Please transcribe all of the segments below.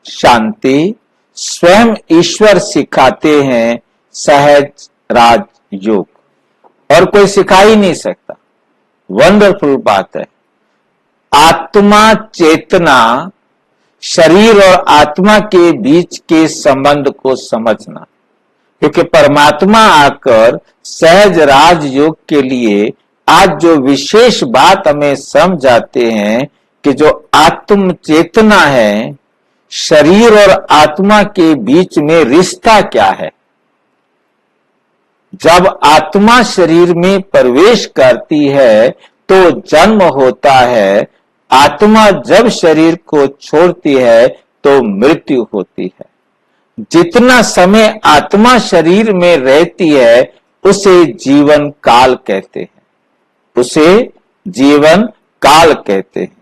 शांति स्वयं ईश्वर सिखाते हैं सहज राजयोग, और कोई सिखा ही नहीं सकता। वंडरफुल बात है। आत्मा चेतना, शरीर और आत्मा के बीच के संबंध को समझना, क्योंकि परमात्मा आकर सहज राजयोग के लिए आज जो विशेष बात हमें समझाते हैं कि जो आत्म चेतना है, शरीर और आत्मा के बीच में रिश्ता क्या है। जब आत्मा शरीर में प्रवेश करती है तो जन्म होता है, आत्मा जब शरीर को छोड़ती है तो मृत्यु होती है। जितना समय आत्मा शरीर में रहती है उसे जीवन काल कहते हैं, उसे जीवन काल कहते हैं।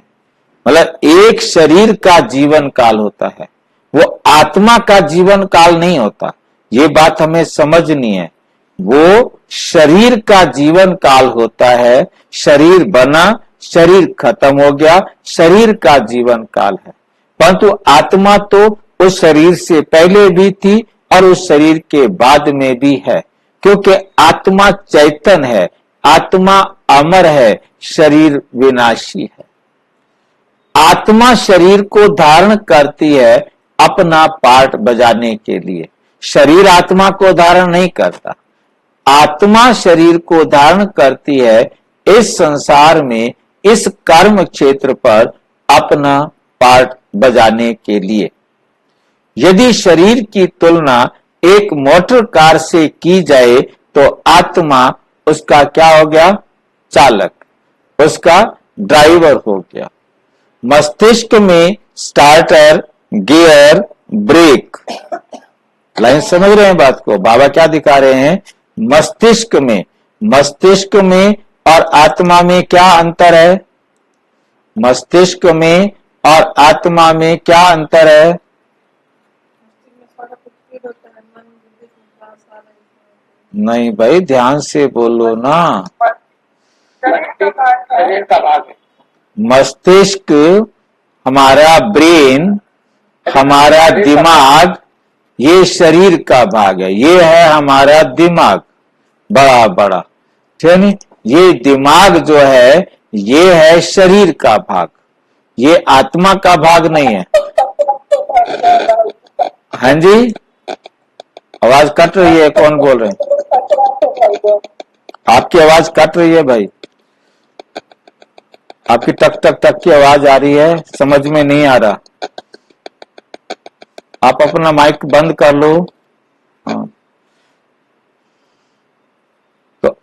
मतलब एक शरीर का जीवन काल होता है, वो आत्मा का जीवन काल नहीं होता। ये बात हमें समझनी है। वो शरीर का जीवन काल होता है, शरीर बना, शरीर खत्म हो गया, शरीर का जीवन काल है। परंतु आत्मा तो उस शरीर से पहले भी थी और उस शरीर के बाद में भी है, क्योंकि आत्मा चैतन्य है, आत्मा अमर है, शरीर विनाशी है। आत्मा शरीर को धारण करती है अपना पार्ट बजाने के लिए, शरीर आत्मा को धारण नहीं करता। आत्मा शरीर को धारण करती है इस संसार में, इस कर्म क्षेत्र पर अपना पार्ट बजाने के लिए। यदि शरीर की तुलना एक मोटर कार से की जाए तो आत्मा उसका क्या हो गया? चालक, उसका ड्राइवर हो गया। मस्तिष्क में स्टार्टर, गियर, ब्रेक, लाइन समझ रहे हैं बात को? बाबा क्या दिखा रहे हैं? मस्तिष्क में और आत्मा में क्या अंतर है? मस्तिष्क में और आत्मा में क्या अंतर है? नहीं भाई, ध्यान से बोलो ना। मस्तिष्क हमारा ब्रेन, हमारा दिमाग, ये शरीर का भाग है। ये है हमारा दिमाग, बड़ा बड़ा, ठीक है। ये दिमाग जो है ये है शरीर का भाग, ये आत्मा का भाग नहीं है। हाँ जी, आवाज कट रही है। कौन बोल रहे हैं? आपकी आवाज कट रही है भाई, आपकी टक टक टक की आवाज आ रही है, समझ में नहीं आ रहा। आप अपना माइक बंद कर लो। हाँ। तो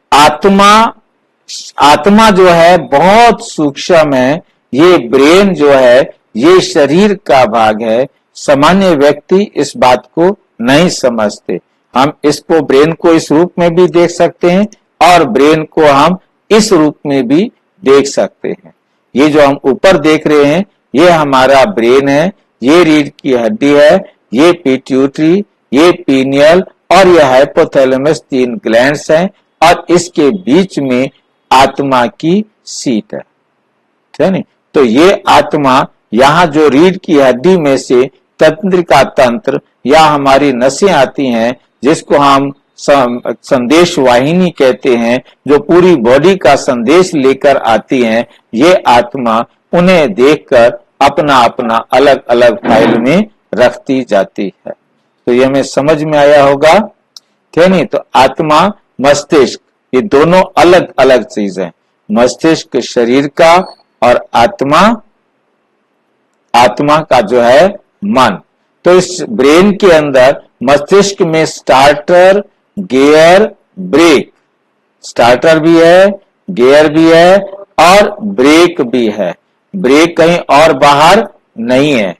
आत्मा जो है बहुत सूक्ष्म है। ये ब्रेन जो है ये शरीर का भाग है। सामान्य व्यक्ति इस बात को नहीं समझते। हम इसको, ब्रेन को इस रूप में भी देख सकते हैं और ब्रेन को हम इस रूप में भी देख सकते हैं। ये जो हम ऊपर देख रहे हैं ये हमारा ब्रेन है, ये रीढ़ की हड्डी है, ये पिट्यूटरी, ये पीनियल और ये हाइपोथैलेमस, 3 ग्लैंड्स हैं और इसके बीच में आत्मा की सीट है, ठीक है नहीं? तो ये आत्मा यहाँ जो रीढ़ की हड्डी में से तंत्रिका तंत्र या हमारी नसें आती हैं, जिसको हम संदेश वाहिनी कहते हैं, जो पूरी बॉडी का संदेश लेकर आती हैं, ये आत्मा उन्हें देखकर अपना अपना अलग अलग फाइल में रखती जाती है। तो ये हमें समझ में आया होगा, ठीक है नहीं? तो आत्मा, मस्तिष्क, ये दोनों अलग अलग चीज है। मस्तिष्क शरीर का और आत्मा का जो है मन। तो इस ब्रेन के अंदर मस्तिष्क में स्टार्टर, गियर, ब्रेक, स्टार्टर भी है, गियर भी है और ब्रेक भी है। ब्रेक कहीं और बाहर नहीं है,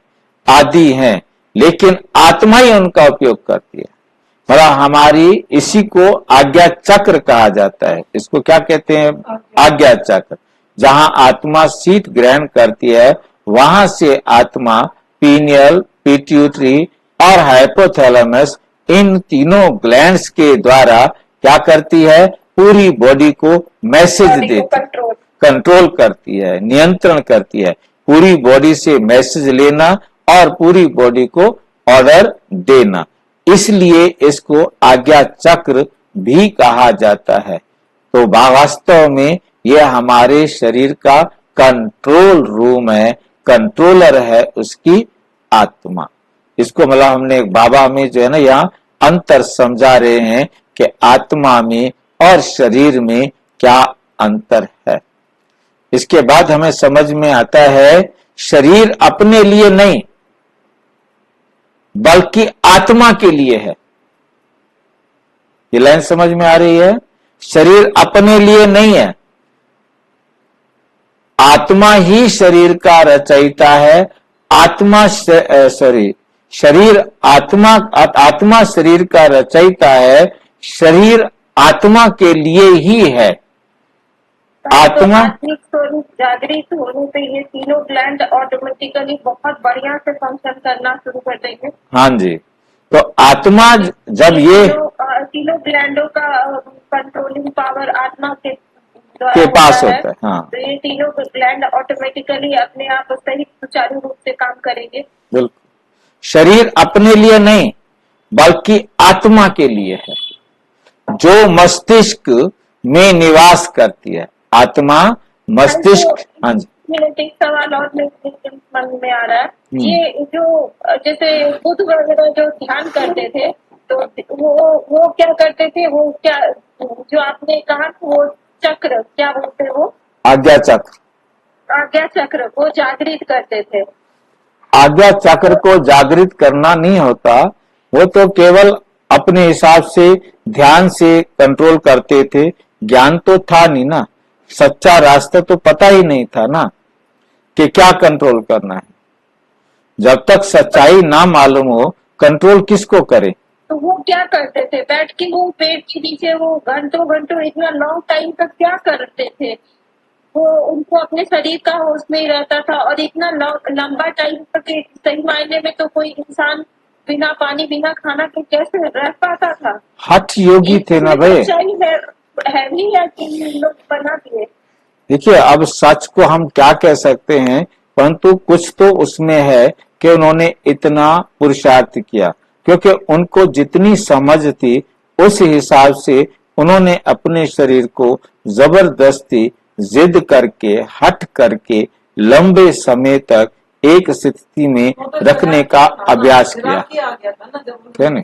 आदि हैं, लेकिन आत्मा ही उनका उपयोग करती है। मतलब हमारी, इसी को आज्ञा चक्र कहा जाता है। इसको क्या कहते हैं? आज्ञा चक्र। जहां आत्मा सीट ग्रहण करती है वहां से आत्मा पीनियल, पिट्यूटरी और हाइपोथैलेमस, इन तीनों ग्लैंड्स के द्वारा क्या करती है? पूरी बॉडी को मैसेज देती है, कंट्रोल करती है, नियंत्रण करती है। पूरी बॉडी से मैसेज लेना और पूरी बॉडी को ऑर्डर देना। इसलिए इसको आज्ञा चक्र भी कहा जाता है। तो वास्तव में यह हमारे शरीर का कंट्रोल रूम है, कंट्रोलर है उसकी आत्मा। इसको मतलब हमने बाबा में जो है ना यहाँ अंतर समझा रहे हैं कि आत्मा में और शरीर में क्या अंतर है। इसके बाद हमें समझ में आता है शरीर अपने लिए नहीं बल्कि आत्मा के लिए है। ये लाइन समझ में आ रही है? शरीर अपने लिए नहीं है, आत्मा ही शरीर का रचयिता है। आत्मा शरीर आत्मा शरीर का रचयिता है, शरीर आत्मा के लिए ही है। आत्मा आत्मिक स्वरूप जागृत होने से ये तीनों ग्लैंड ऑटोमेटिकली बहुत बढ़िया से फंक्शन करना शुरू कर देंगे। हाँ जी, तो आत्मा जब ये तीनों ग्लैंडों का कंट्रोलिंग पावर आत्मा के पास होता है। हाँ, तो ये तीनों ग्लैंड ऑटोमेटिकली अपने आप सही सुचारू रूप से काम करेंगे। बिल्कुल, शरीर अपने लिए नहीं बल्कि आत्मा के लिए है, जो मस्तिष्क में निवास करती है। आत्मा मस्तिष्क। हाँ जी, एक सवाल और मेरे मन में आ रहा है, ये जो जैसे बुद्ध वगैरह जो ध्यान करते थे तो वो क्या करते थे, वो क्या जो आपने कहा वो चक्र क्या बोलते हैं, वो आज्ञा चक्र वो जागृत करते थे। आज्ञा चक्र को जागृत करना नहीं होता, वो तो केवल अपने हिसाब से ध्यान से कंट्रोल करते थे। ज्ञान तो था नहीं ना, सच्चा रास्ता तो पता ही नहीं था ना कि क्या कंट्रोल करना है। जब तक सच्चाई ना मालूम हो कंट्रोल किसको करे। तो वो क्या करते थे, बैठ के वो पेड़ के नीचे वो घंटों घंटों इतना लॉन्ग टाइम तक क्या करते थे? वो उनको अपने शरीर का होश नहीं रहता था, और इतना लंबा टाइम तक सही मायने में तो कोई इंसान बिना पानी बिना खाना के कैसे रह पाता था? हठ योगी थे ना भाई। है भी या कि लोग बना दिए? देखिए, अब सच को हम क्या कह सकते हैं, परंतु कुछ तो उसमें है कि उन्होंने इतना पुरुषार्थ किया, क्योंकि उनको जितनी समझ थी उस हिसाब से उन्होंने अपने शरीर को जबरदस्ती जिद करके हट करके लंबे समय तक एक स्थिति में रखने का अभ्यास किया, है ना?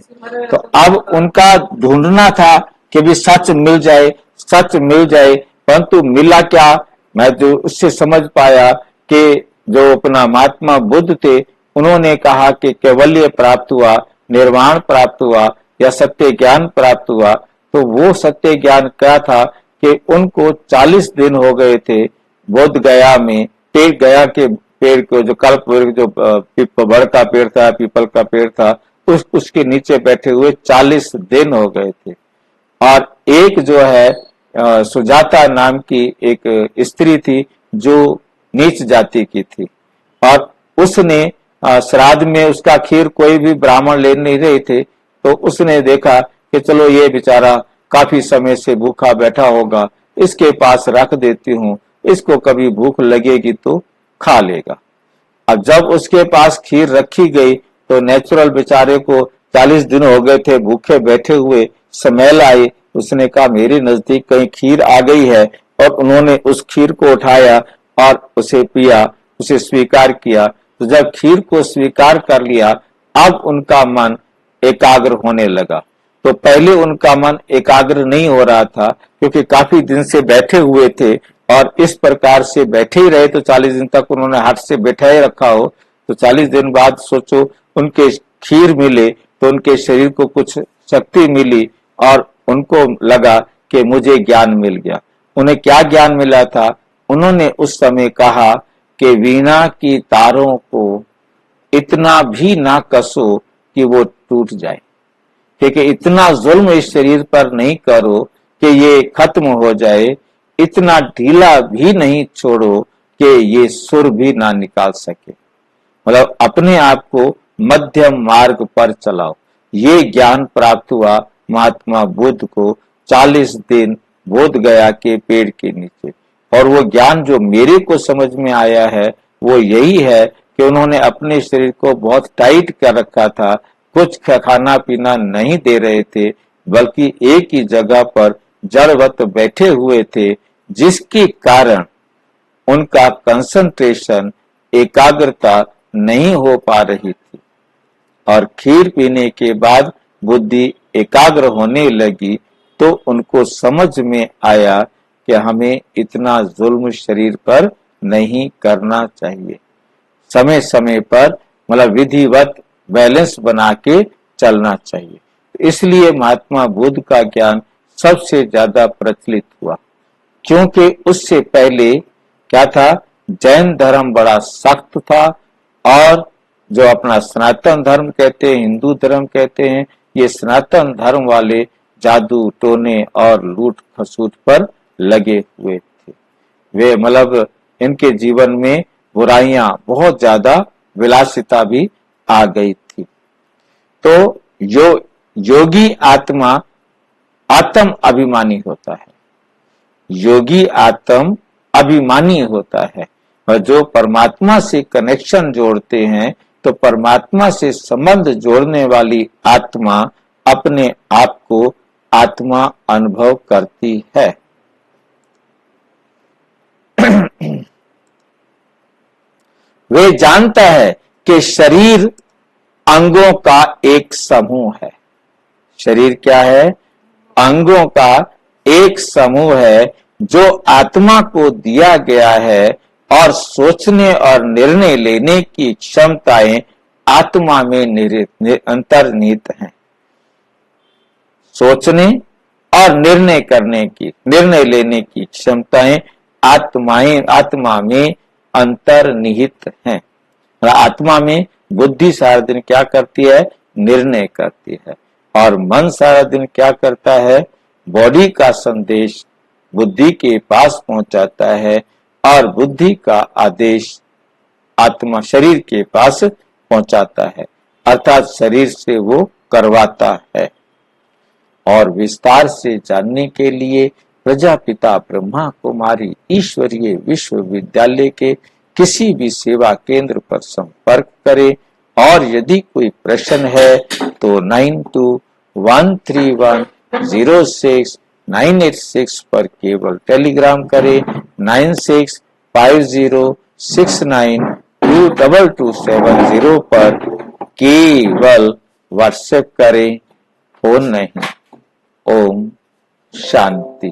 तो अब उनका ढूंढना था कि भी सच मिल जाए, परंतु मिला क्या? मैं जो उससे समझ पाया कि जो अपना महात्मा बुद्ध थे उन्होंने कहा कि कैवल्य प्राप्त हुआ, निर्वाण प्राप्त हुआ या सत्य ज्ञान प्राप्त हुआ। तो वो सत्य ज्ञान क्या था कि उनको 40 दिन हो गए थे बोध गया में, गया के पेड़ को जो कल्प जो बड़ का पेड़ था, पीपल का पेड़ था, उसके नीचे बैठे हुए 40 दिन हो गए थे। और एक जो है सुजाता नाम की एक स्त्री थी जो नीच जाति की थी, और उसने श्राद्ध में उसका खीर कोई भी ब्राह्मण ले नहीं रहे थे, तो उसने देखा कि चलो ये बेचारा काफी समय से भूखा बैठा होगा, इसके पास रख देती हूँ, इसको कभी भूख लगेगी तो खा लेगा। अब जब उसके पास खीर रखी गई तो नेचुरल बेचारे को 40 दिन हो गए थे भूखे बैठे हुए, स्मेल आई, उसने कहा मेरे नजदीक कहीं खीर आ गई है, और उन्होंने उस खीर को उठाया और उसे पिया, उसे स्वीकार किया। तो जब खीर को स्वीकार कर लिया अब उनका मन एकाग्र होने लगा। तो पहले उनका मन एकाग्र नहीं हो रहा था क्योंकि काफी दिन से बैठे हुए थे, और इस प्रकार से बैठे ही रहे तो 40 दिन तक उन्होंने हाथ से बैठा ही रखा हो, तो 40 दिन बाद सोचो उनके खीर मिले तो उनके शरीर को कुछ शक्ति मिली और उनको लगा कि मुझे ज्ञान मिल गया। उन्हें क्या ज्ञान मिला था? उन्होंने उस समय कहा कि वीणा की तारों को इतना भी ना कसो कि वो टूट जाए, क्योंकि इतना जुल्म इस शरीर पर नहीं करो कि ये खत्म हो जाए, इतना ढीला भी नहीं छोड़ो कि ये सुर भी ना निकाल सके। मतलब अपने आप को मध्यम मार्ग पर चलाओ। ये ज्ञान प्राप्त हुआ महात्मा बुद्ध को 40 दिन बोध गया के पेड़ के नीचे। और वो ज्ञान जो मेरे को समझ में आया है वो यही है कि उन्होंने अपने शरीर को बहुत टाइट कर रखा था, कुछ खाना पीना नहीं दे रहे थे, बल्कि एक ही जगह पर जड़वत बैठे हुए थे, जिसके कारण उनका कंसंट्रेशन, एकाग्रता नहीं हो पा रही थी। और खीर पीने के बाद बुद्धि एकाग्र होने लगी तो उनको समझ में आया कि हमें इतना जुल्म शरीर पर नहीं करना चाहिए, समय समय पर मतलब विधिवत बैलेंस बना के चलना चाहिए। इसलिए महात्मा बुद्ध का ज्ञान सबसे ज्यादा प्रचलित हुआ, क्योंकि उससे पहले क्या था, जैन धर्म बड़ा सख्त था, और जो अपना सनातन धर्म कहते हैं, हिंदू धर्म कहते हैं, ये सनातन धर्म वाले जादू टोने और लूट खसूट पर लगे हुए थे। वे मतलब इनके जीवन में बुराइयां बहुत ज्यादा, विलासिता भी आ गई थी। तो योगी आत्मा आत्म अभिमानी होता है, योगी आत्म अभिमानी होता है, और जो परमात्मा से कनेक्शन जोड़ते हैं, तो परमात्मा से संबंध जोड़ने वाली आत्मा अपने आप को आत्मा अनुभव करती है। वे जानता है कि शरीर अंगों का एक समूह है। शरीर क्या है? अंगों का एक समूह है, जो आत्मा को दिया गया है, और सोचने और निर्णय लेने की क्षमताएं आत्मा में अंतर्निहित हैं। सोचने और निर्णय लेने की क्षमताएं आत्मा में अंतर्निहित हैं। आत्मा में बुद्धि सारा दिन क्या करती है? निर्णय करती है, और मन सारा दिन क्या करता है? बॉडी का संदेश बुद्धि के पास पहुंचाता है, और बुद्धि का आदेश आत्मा शरीर के पास पहुंचाता है, अर्थात शरीर से वो करवाता है। और विस्तार से जानने के लिए प्रजापिता ब्रह्मा कुमारी ईश्वरीय विश्वविद्यालय के किसी भी सेवा केंद्र पर संपर्क करें, और यदि कोई प्रश्न है तो 9213106986 पर केवल टेलीग्राम करें, 9650692270 पर केवल व्हाट्सएप करें, फोन नहीं। ओम शांति।